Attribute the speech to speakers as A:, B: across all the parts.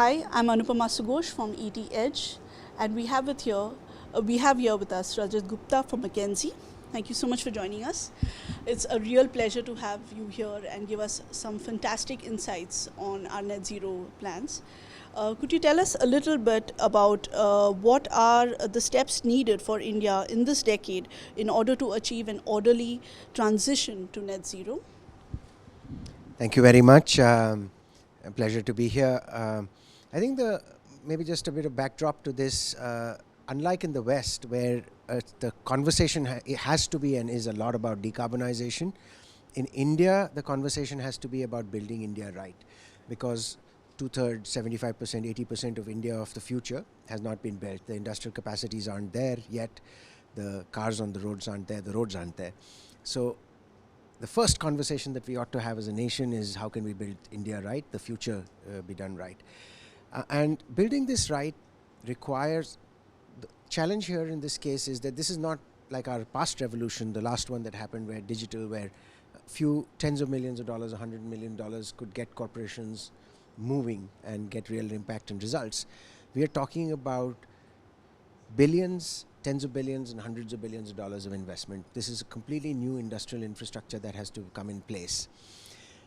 A: Hi, I'm Anupama Sughosh from ET Edge, and we have here with us Rajat Gupta from McKinsey. Thank you so much for joining us. It's a real pleasure to have you here and give us some fantastic insights on our net zero plans. Could you tell us a little bit about what are the steps needed for India in this decade in order to achieve an orderly transition to net zero?
B: Thank you very much. A pleasure to be here. I think maybe just a bit of backdrop to this. Unlike in the West, where the conversation it has to be and is a lot about decarbonization, in India the conversation has to be about building India right, because 2/3, 75%, 80% of India of the future has not been built. The industrial capacities aren't there yet. The cars on the roads aren't there. The roads aren't there. So the first conversation that we ought to have as a nation is how can we build India right, the future be done right. And building this right requires, the challenge here in this case is that this is not like our past revolution, the last one that happened where digital, where a few tens of millions of dollars, $100 million could get corporations moving and get real impact and results. We are talking about billions, tens of billions and hundreds of billions of dollars of investment. This is a completely new industrial infrastructure that has to come in place.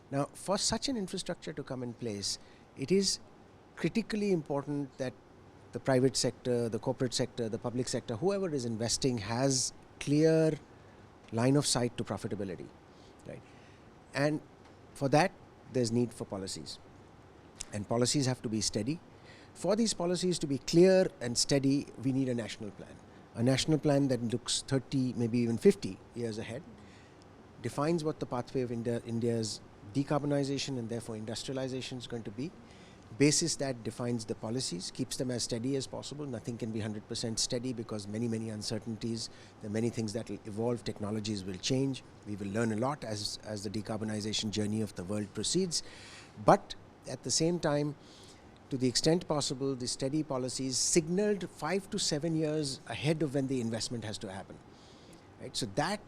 B: Now, for such an infrastructure to come in place, it is critically important that the private sector, the corporate sector, the public sector, whoever is investing has clear line of sight to profitability, right? And for that, there's need for policies. And policies have to be steady. For these policies to be clear and steady, we need a national plan. A national plan that looks 30, maybe even 50 years ahead, defines what the pathway of India's decarbonization and therefore industrialization is going to be. Basis that defines the policies, keeps them as steady as possible. Nothing can be 100% steady because many uncertainties. There are many things that will evolve, technologies will change. We will learn a lot as the decarbonization journey of the world proceeds. But at the same time, to the extent possible, the steady policies signaled 5 to 7 years ahead of when the investment has to happen, right? So that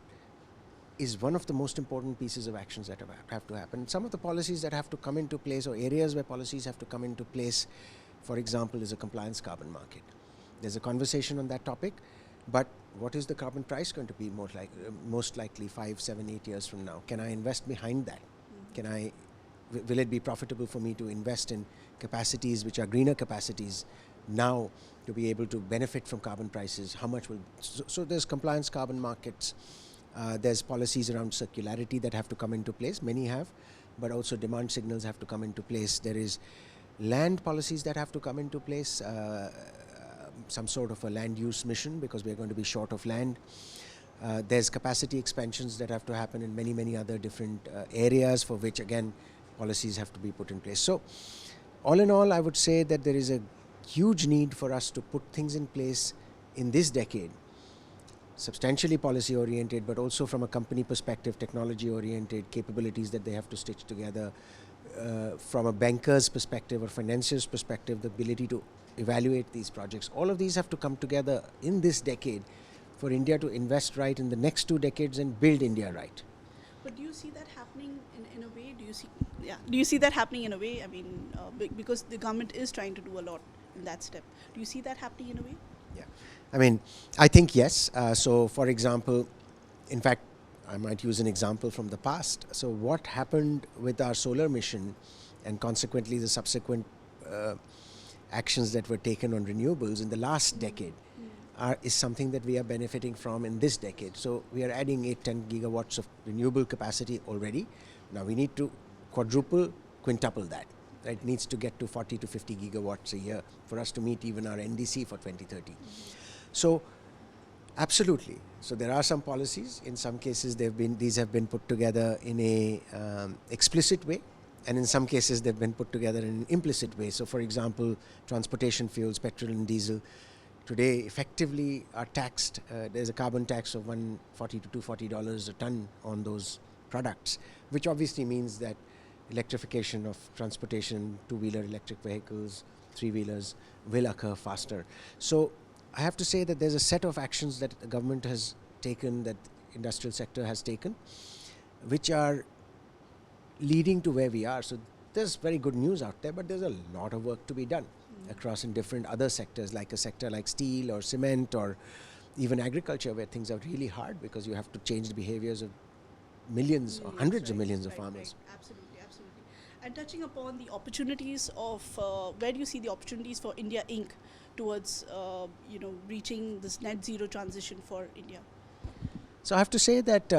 B: is one of the most important pieces of actions that have to happen. Some of the policies that have to come into place, or areas where policies have to come into place, for example, is a compliance carbon market. There's a conversation on that topic, but what is the carbon price going to be most likely 5, 7, 8 years from now? Can I invest behind that? Will it be profitable for me to invest in capacities which are greener capacities now to be able to benefit from carbon prices? How much will, so there's compliance carbon markets. There's policies around circularity that have to come into place. Many have, but also demand signals have to come into place. There is land policies that have to come into place, some sort of a land use mission, because we're going to be short of land. There's capacity expansions that have to happen in many other different areas for which, again, policies have to be put in place. So all in all, I would say that there is a huge need for us to put things in place in this decade, substantially policy oriented, but also from a company perspective, technology oriented, capabilities that they have to stitch together. From a banker's perspective or financier's perspective, the ability to evaluate these projects. All of these have to come together in this decade for India to invest right in the next 2 decades and build India right.
A: But do you see that happening in a way? Do you see that happening in a way? I mean, because the government is trying to do a lot in that step. Do you see that happening in a way?
B: Yeah, I mean, I think yes. So, for example, in fact, I might use an example from the past. So, what happened with our solar mission, and consequently the subsequent actions that were taken on renewables in the last decade, is something that we are benefiting from in this decade. So we are adding 8-10 gigawatts of renewable capacity already. Now we need to quadruple, quintuple that. Right? It needs to get to 40 to 50 gigawatts a year for us to meet even our NDC for 2030. So absolutely. So there are some policies. In some cases, these have been put together in a explicit way, and in some cases they've been put together in an implicit way. So, for example, transportation fuels, petrol and diesel, today effectively are taxed. There's a carbon tax of $140 to $240 a ton on those products, which obviously means that electrification of transportation, two-wheeler electric vehicles, three-wheelers will occur faster. So I have to say that there's a set of actions that the government has taken, that industrial sector has taken, which are leading to where we are. So there's very good news out there, but there's a lot of work to be done across in different other sectors, like a sector like steel or cement or even agriculture, where things are really hard because you have to change the behaviors of millions or hundreds of millions of farmers.
A: Right. Absolutely, absolutely. And touching upon the opportunities of where do you see the opportunities for India Inc. towards reaching this net zero transition for India?
B: So I have to say that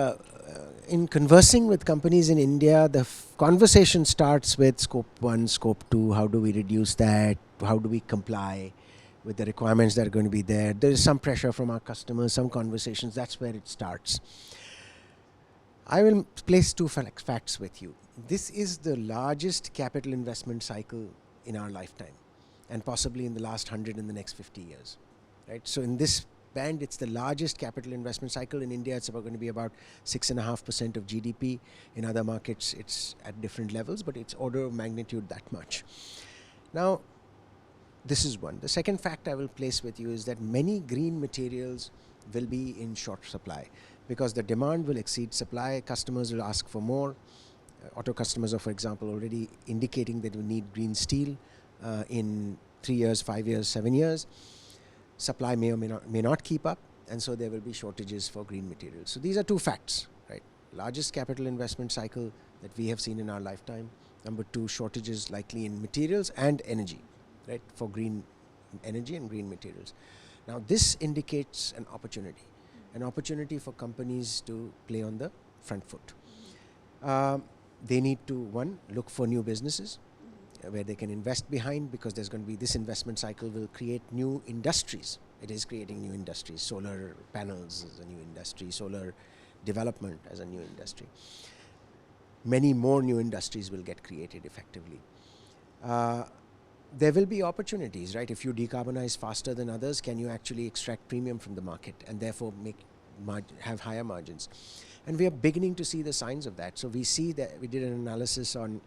B: in conversing with companies in India, the conversation starts with scope 1, scope 2, how do we reduce that, how do we comply with the requirements that are going to be there. There is some pressure from our customers, some conversations, that's where it starts. I will place two facts with you. This is the largest capital investment cycle in our lifetime, and possibly in the last 100 in the next 50 years. Right? So in this band, it's the largest capital investment cycle. In India, it's going to be about 6.5% of GDP. In other markets, it's at different levels, but it's order of magnitude that much. Now, this is one. The second fact I will place with you is that many green materials will be in short supply because the demand will exceed supply. Customers will ask for more. Auto customers are, for example, already indicating that we need green steel in 3 years, 5 years, 7 years. Supply may or may not keep up, and so there will be shortages for green materials. So these are two facts, right? Largest capital investment cycle that we have seen in our lifetime. Number two, shortages likely in materials and energy, right? For green energy and green materials. Now this indicates an opportunity for companies to play on the front foot. They need to, one, look for new businesses where they can invest behind, because there's going to be this investment cycle will create new industries. It is creating new industries. Solar panels is a new industry, solar development as a new industry. Many more new industries will get created effectively. There will be opportunities, right? If you decarbonize faster than others, can you actually extract premium from the market and therefore have higher margins? And we are beginning to see the signs of that. So we see that we did an analysis on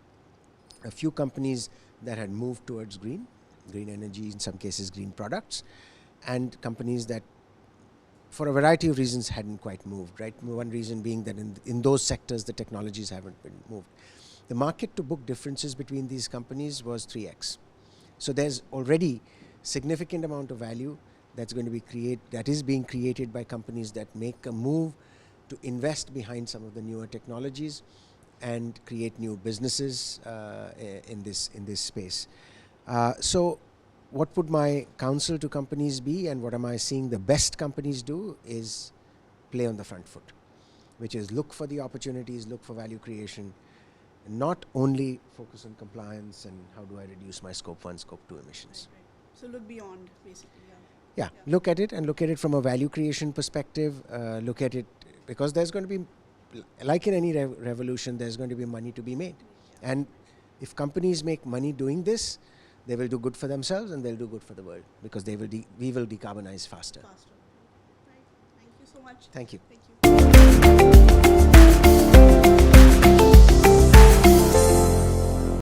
B: a few companies that had moved towards green energy, in some cases green products, and companies that for a variety of reasons hadn't quite moved, right? One reason being that in those sectors the technologies haven't been moved. The market to book differences between these companies was 3x. So there's already significant amount of value that is being created by companies that make a move to invest behind some of the newer technologies and create new businesses in this space. So what would my counsel to companies be, and what am I seeing the best companies do, is play on the front foot, which is look for the opportunities, look for value creation, and not only focus on compliance and how do I reduce my scope 1, scope 2 emissions.
A: Right. So look beyond, basically.
B: Yeah, look at it from a value creation perspective. Look at it because there's going to be, like in any revolution, there's going to be money to be made. And if companies make money doing this, they will do good for themselves and they'll do good for the world, because we will decarbonize faster.
A: Right. Thank you so much.
B: Thank you.
A: Thank you.